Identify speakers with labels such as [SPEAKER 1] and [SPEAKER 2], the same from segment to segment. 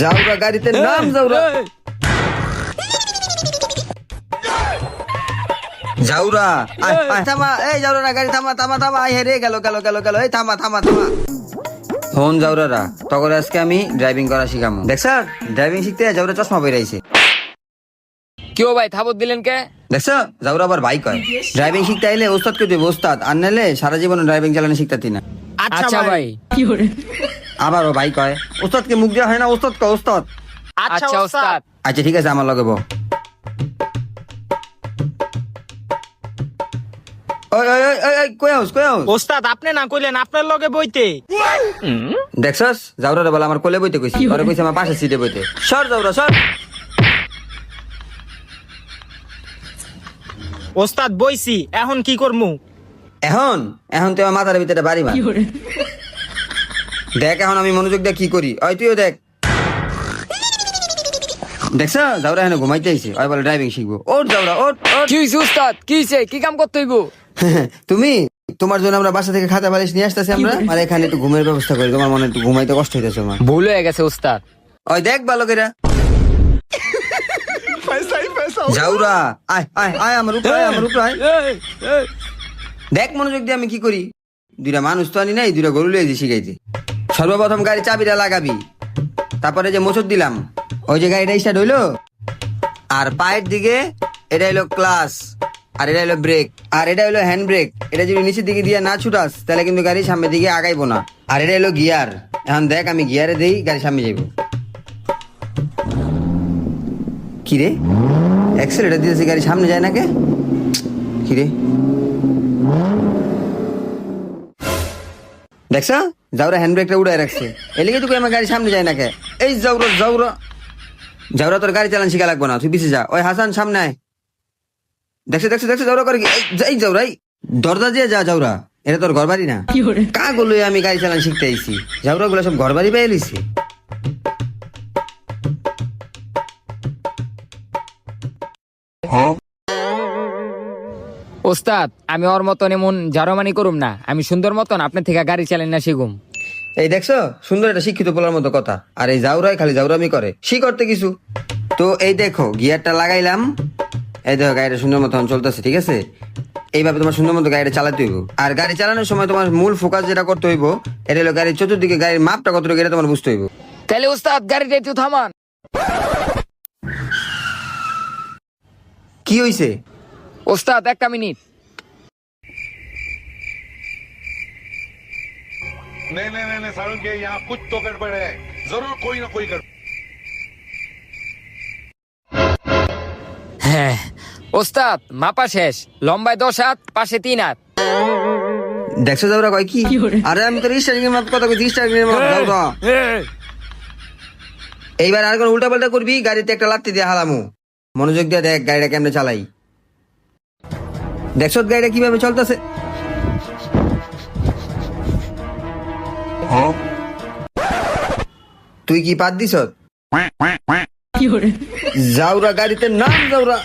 [SPEAKER 1] যাওরা গাড়িতে নাম যাওরা যাওরা থামা এই যাওরা না গাড়ি থামা থামা থামা আই হে রে গেল গেল গেল গেল এই থামা থামা থামা ফোন যাওরারা তখন আজকে আমি ড্রাইভিং করা শিখামু দেখ স্যার ড্রাইভিং শিখতে যাওরা চশমা পরে
[SPEAKER 2] কেউ ভাই থাবত দিলেন কে?
[SPEAKER 1] দেখছো যাওরা আবার বাইক হয় ড্রাইভিং শিখতে আইলে ওস্তাদ কে দেবে ওস্তাদ আর নাইলে সারা জীবন ড্রাইভিং চালানো শিখতে না
[SPEAKER 2] আচ্ছা ভাই।
[SPEAKER 1] আবার ও বাইক হয় ওস্তাদকে মুখ দেওয়া হয় না ওস্তাদ ক ওস্তাদ
[SPEAKER 2] আচ্ছা ওস্তাদ।
[SPEAKER 1] আচ্ছা ঠিক আছে আমার লগে বো ওই ওই ওই ওই, ওই কই আউস
[SPEAKER 3] ওস্তাদ আপনি না কইলেন আপনার লগে বইতে।
[SPEAKER 1] দেখছস যাওরা বলে আমার কোলে বইতে কইছি পরে কইছে আমার পাশে সিটে বইতে সর যাওরা সর
[SPEAKER 3] ওস্তাদ বইছি এখন কি করমু?
[SPEAKER 1] এখন এখন তুই আমার মাথার ভিতরে বাড়ি মার দেখ এখন আমি মনোযোগ দিয়ে কি করি ওই তুইও দেখ দেখছ যাওরা এখন ঘুমাইতে আইছে ওই বলে ড্রাইভিং শিখবো ওর যাওরা ওর ওর
[SPEAKER 2] কি হইছে উস্তাদ? কি হইছে? কি কাম করতে হইব?
[SPEAKER 1] তুমি তোমার জন্য আমরা বাসা থেকে খাতা বালিশ নিয়ে আসতেছি আমরা আর এখানে একটু ঘুমের ব্যবস্থা করি তোমার মনে একটু ঘুমাইতে কষ্ট হইতেছে আমার
[SPEAKER 2] ভুল হয়ে গেছে উস্তাদ।
[SPEAKER 1] ওই দেখ ভালো করে যাওরা আয় আয় আয় আমার উপরে আয় আমার উপরে আয় দেখ মনোযোগ দিয়ে আমি কি করি দুইটা মানুষ তো আনি নাই দুইটা গরু লিয়ে শিখাইতে সর্বপ্রথম গাড়ি চাবিটা লাগাবি তারপরে যে মোচর দিলাম ওই যে গাড়িটা স্টার্ট হইলো আর পায়ের দিকে এটা হইলো ক্লাস আর এটা হইলো ব্রেক আর এটা হইলো হ্যান্ড ব্রেক এটা যদি নিচের দিকে দিয়ে না ছুটাস তাহলে কিন্তু গাড়ি সামনের দিকে আগাইবো না আর এটা হইলো গিয়ার এখন দেখ আমি গিয়ারে দেই গাড়ি সামনে যাইবো কিরে অ্যাক্সেলেটার দিতেছি গাড়ি সামনে যায় না কে কিরে দেখছ যাওরা হ্যান্ড ব্রেকটা উড়াই রাখছে এলিগে তুই আমার গাড়ি সামনে যায় না কে এই যাওরা যাওরা যাওরা তোর গাড়ি চালান শিখা লাগবো না তুই পিছিয়ে যা ওই হাসান সামনে আয় দেখছে দেখছে দেখছে যাওরা করে কি এই যাওরাই দরজা দিয়ে যা যাওরা এটা তোর ঘর বাড়ি না কা গুলো আমি গাড়ি চালান শিখতে আইছি যাওরা গুলো সব ঘর বাড়ি পেয়ে লিছি
[SPEAKER 2] ওস্তাদ আমি ওর মতন এমন জারমানি করুম না, আমি সুন্দর মতন আপনার থেকে গাড়ি চালান না শিখুম।
[SPEAKER 1] এই দেখছো সুন্দর একটা শিক্ষিত বলার মতো কথা আর এই যাওরাই খালি যাওরামি করে শিখতে কিছু তো এই দেখো গিয়ারটা লাগাইলাম এই দেখো গাড়িটা সুন্দর মতন চলতেছে ঠিক আছে এইভাবে তোমার সুন্দর মতো গাড়িটা চালাতে হইব আর গাড়ি চালানোর সময় তোমার মূল ফোকাস যেটা করতে হইব এটা হলো গাড়ির চতুর্দিকে গাড়ির মাপটা কতটুকু এটা তোমার বুঝতে হইব
[SPEAKER 2] তাহলে ওস্তাদ গাড়িটা একটু থামান।
[SPEAKER 1] কি হইছে
[SPEAKER 2] ওস্তাদ একটা মিনিট।
[SPEAKER 4] नहीं नहीं नहीं सारुण के यहाँ कुछ तो गड़बड़ है जरूर कोई ना कोई गड़बड़।
[SPEAKER 2] হ্যাঁ ওস্তাদ মাপা শেষ, লম্বায় 10 হাত পাশে 3 হাত।
[SPEAKER 1] দেখছো যাওরা কয় কি আরে আমি তো স্টার্টিং এর মাপ কথা কইছি স্টার্টিং এর মাপ যাওরা এইবার আর কোন উল্টা পাল্টা করবি গাড়িতে একটা লাত্তি দিয়ে হালামু মনোযোগ দিয়ে দেখ গাড়িটা কেমনে চালাই দেখছো গাড়িটা কিভাবে চলতেছে তুই কি পাত দিছ যাওরা গাড়িতে নাম যাওরা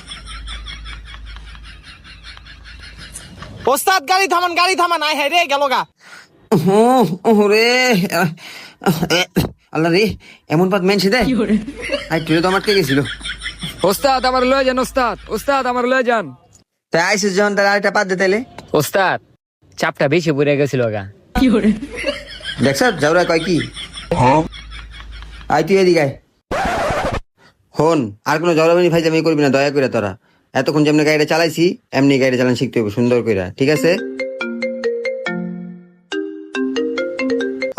[SPEAKER 3] ওস্তাদ গাড়ি থামান আয় হে রে গেল গা।
[SPEAKER 1] রে আল্লাহ রে এমন পাত মেনছে দে আই তুই তো আমার কে গেছিল
[SPEAKER 2] ওস্তাদ আমার লয়ে যান, ওস্তাদ ওস্তাদ আমার লয়ে যান।
[SPEAKER 1] তাই আইসিস যখন তার আরেকটা পাত দে তাইলে
[SPEAKER 2] ওস্তাদ চাপটা বেশি পড়ে গেছিল গা।
[SPEAKER 1] দেখছ যাওরা কয় কি আই তুই এদিকে আয় হন আর কোনো জড়াবানি ফাইজামি করবি না দয়া করে তোরা এতক্ষণ যেমনি গাড়িটা চালাইছি এমনি গাড়ি চালানো শিখতে হবে সুন্দর করে ঠিক আছে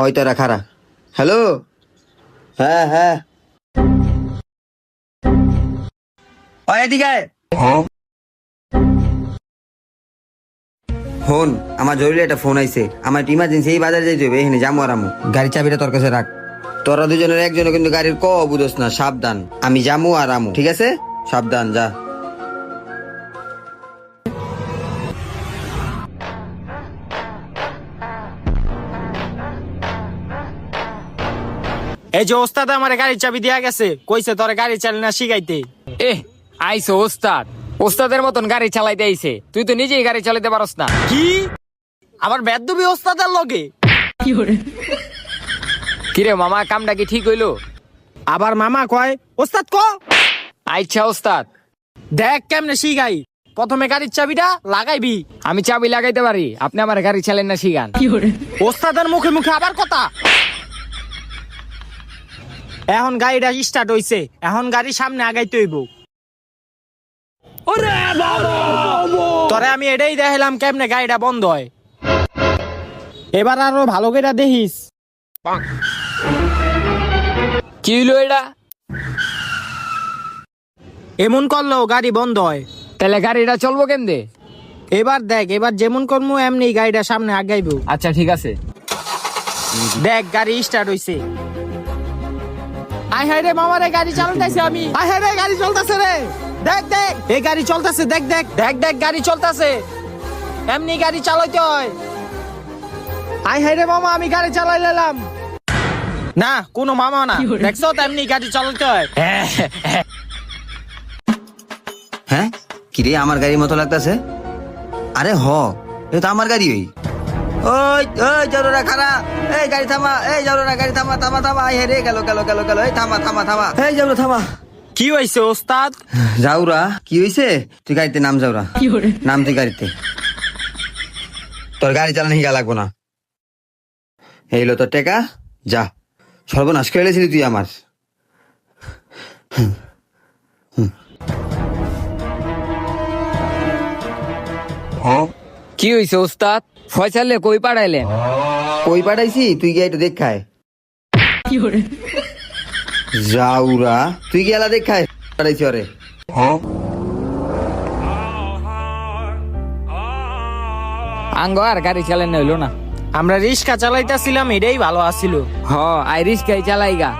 [SPEAKER 1] ওই তোরা খারা হ্যালো হ্যাঁ হ্যাঁ ওই এদিকে আয় ফোন আমার জরুরি একটা ফোন আইছে আমার ইমার্জেন্সি এই বাজারে যাইতে হবে এখানে যাবো আরামু গাড়ি চাবিটা তোর কাছে রাখ তোরা দুজনের একজনে কিন্তু গাড়ির ক বুঝোস না সাবধান আমি যামু আর আমু ঠিক আছে সাবধান যা
[SPEAKER 3] এই যে ওস্তাদ আমার গাড়ির চাবি দিয়া গেছে কইছে তোর গাড়ি চালানো শিখাইতে।
[SPEAKER 2] আইসো ওস্তাদ, ওস্তাদের মতন গাড়ি চালাইতে আইছে, তুই তো নিজেই গাড়ি চালাতে পারস না।
[SPEAKER 3] কি আবার বেদবি ওস্তাদের লগে?
[SPEAKER 2] কিরে মামা কামটা কি ঠিক হইলো?
[SPEAKER 3] আবার মামা কয় ওস্তাদ ক
[SPEAKER 2] আচ্ছা ওস্তাদ।
[SPEAKER 3] দেখ কেমনে শিখাই। প্রথমে গাড়ির চাবিটা লাগাইবি।
[SPEAKER 2] আমি চাবি লাগাইতে পারি, আপনি আমার গাড়ি চালেন না শিখান।
[SPEAKER 3] ওস্তাদের মুখে মুখে আবার কথা। এখন গাড়িটা স্টার্ট হইছে, এখন গাড়ি সামনে আগাইতে হইব। তোরে আমি এটাই দেখাইলাম কেমনে গাড়িটা বন্ধ হয়। এবার আরো ভালো করে দেখিস।
[SPEAKER 2] কি হইলো এটা?
[SPEAKER 3] এমন করলেও গাড়ি বন্ধ হয়।
[SPEAKER 2] তাহলে গাড়িটা চলবো কেমনে?
[SPEAKER 3] এবার দেখ, এবার যেমন করবো এমনি গাড়িটা সামনে আগাইব।
[SPEAKER 2] আচ্ছা ঠিক আছে।
[SPEAKER 3] দেখ গাড়ি স্টার্ট হইছে। আয় হায় রে মামা রে, গাড়ি চালাইতেছি আমি। আয় হায় রে, গাড়ি চলতেছে রে। দেখ দেখ এই গাড়ি চলতেছে, দেখ দেখ দেখ দেখ গাড়ি চলতেছে। এমনি গাড়ি চালাইতে হয়। আয় হায় রে মামা, আমি গাড়ি চালাই নিলাম। না কোনো মামা না, দেখছো তো এমনি গাড়ি চালাইতে হয়।
[SPEAKER 1] হ্যাঁ কিরে আমার গাড়ির মতো লাগতেছে? আরে হ, এটা তো আমার গাড়ি। ওই ওই জাউরা খারা, এই গাড়ি থামা, এই জাউরা গাড়ি থামা থামা থামা। আই হে রে, গেল গেল গেল গেল, এই থামা থামা থামা, এই জাউরা থামা।
[SPEAKER 3] কি হয়েছে ওস্তাদ?
[SPEAKER 1] জাউরা কি হইছে? তুই গাড়িতে নাম, জাউরা নাম, তুই গাড়িতে। তোর গাড়ি চালানো হিগা লাগবো না। এইলো তোর টেকা, যা। সর্বনাশ করে এলেছিলি তুই আমার।
[SPEAKER 2] কি হইছে ওস্তাদ? ফয়সালে কই পাঠাইলেন?
[SPEAKER 1] কই পাঠাইছি তুই গিয়ে একটু দেখায়। জাউরা তুই গেলা দেখায় পাঠাইছি ওরে।
[SPEAKER 2] আঙ্গ আর গাড়ি চালানো হইলো না।
[SPEAKER 3] আমরা রিক্সা চালাইতেছিলাম, এটাই ভালো আছিল।
[SPEAKER 2] হ আই রিস্কাই চালাইগা।